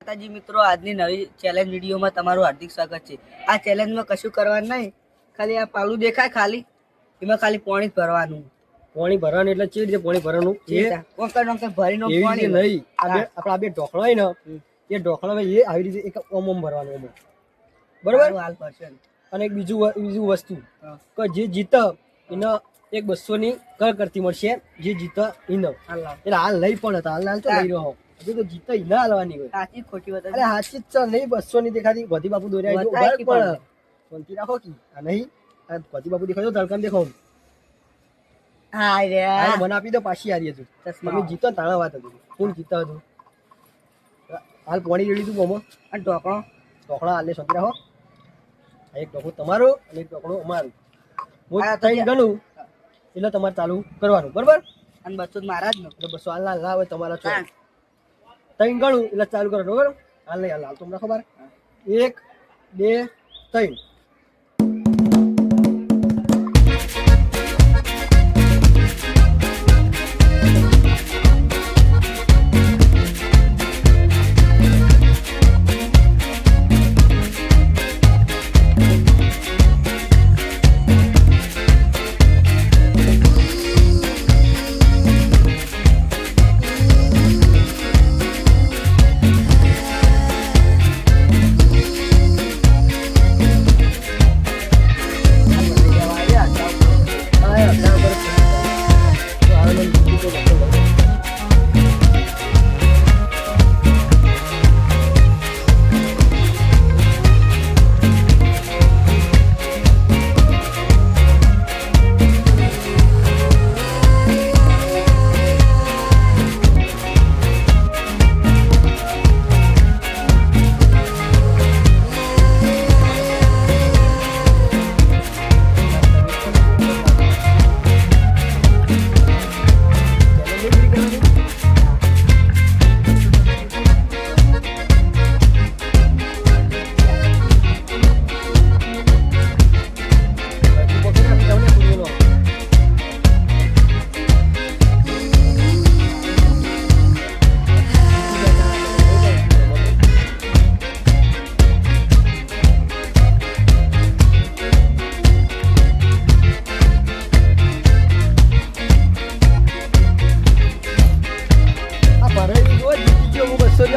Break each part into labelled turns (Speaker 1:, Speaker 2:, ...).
Speaker 1: માતાજી મિત્રો, આજની નવી ચેલેન્જ વિડીયોમાં તમારું હાર્દિક સ્વાગત છે। આ ચેલેન્જમાં કશું કરવાનું નહીં, ખાલી આ પાલું દેખાય ખાલી એમાં ખાલી પાણી ભરવાનું।
Speaker 2: પાણી ભરવાનું એટલે ચેવી રીતે પાણી ભરવાનું
Speaker 1: એ ભરીનો પાણી
Speaker 2: નહીં, આપણા બે ઢોકળા હોય ને એ ઢોકળા એ આવી રીતે એક ઓમ ઓમ ભરવાનું ઓમ, બરોબર?
Speaker 1: હાલ ભરશે।
Speaker 2: અને એક બીજું વસ્તુ કે જે જીત એને એક 200 ની કર કરતી મળશે, જે જીત એને એટલે હાલ નહીં પણ હતા, હાલ તો લઈ રહ્યો હજુ તો જીત એને હાલવાની હોય।
Speaker 1: સાચી ખોટી વાત?
Speaker 2: અરે સાચી જ ચાલ નહીં, 200 ની દેખાતી ગોધી બાપુ દોર્યા પણ શાંતિ રાખો કી આ નહીં ગોધી બાપુ દેખાય તો ધડકન દેખો।
Speaker 1: હા રે
Speaker 2: મને આપી દો પાછી હારી હતું તમે જીતો ને તાણા વાત હતી કોણ જીતા હતું હાલ પાણી રેડી તું ગમો
Speaker 1: અને ઢોકળા
Speaker 2: હાલે શાંતિ રાખો। એક ઢોકળું તમારું અને એક ઢોકળું અમારું, હું ત્રણ ગણું એટલે તમારે ચાલુ કરવાનું, બરોબર?
Speaker 1: અને 200 મારા જ ને
Speaker 2: એટલે 200 હાલ ના હોય તમારા છો ત્રણ ગણું એટલે ચાલુ કરવાનું, બરોબર? હાલ નહીં હાલ તમને ખબર 1 2 3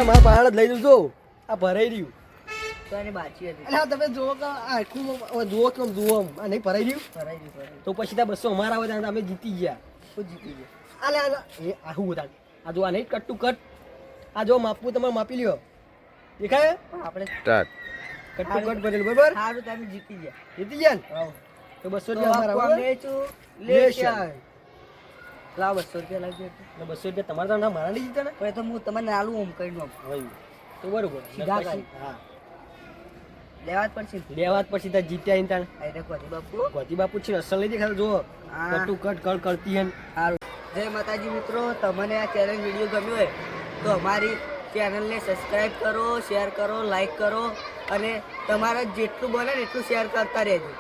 Speaker 2: મારા પહાડ લઈ જજો આ ભરાઈ રહ્યું
Speaker 1: તો એને બાકી હતી।
Speaker 2: એટલે તમે જુઓ કે આખું જુઓ કેમ જુઓ આ નહીં ભરાઈ રહ્યું તો પછી ત્યાં 200 અમારા આવે અમે જીતી ગયા અલે એ આવું બધા આ જો આ નહીં કટ ટુ કટ આ જો માપવું તમારે માપી લ્યો દેખાય
Speaker 1: આપણે
Speaker 2: સ્ટાર્ટ કટ ટુ કટ ભરેલું બરાબર
Speaker 1: સારું તમે જીતી ગયા
Speaker 2: ને તો 200 રૂપિયા અમારા લાવ 200 રૂપિયા લાગી એટલે 200 રૂપિયા તમારા તો ના મારા નહીં જીતા ને
Speaker 1: પણ તો હું તમને આલું ઓમ કરી દઉં
Speaker 2: તો બરોબર
Speaker 1: સીધા
Speaker 2: હા
Speaker 1: લેવા જ પડશે
Speaker 2: ત્યાં જીત્યા ઇન્તાણ
Speaker 1: ગોધી
Speaker 2: બાપુ છે અસલ નહીં દેખાતો જો કટુ કટ કળ કરતી હે
Speaker 1: સારું। જય માતાજી મિત્રો, તમને આ ચેલેન્જ વિડીયો ગમ્યો હોય તો અમારી ચેનલને સબસ્ક્રાઈબ કરો, શેર કરો, લાઈક કરો અને તમારા જેટલું બને ને એટલું શેર કરતા રહેજો।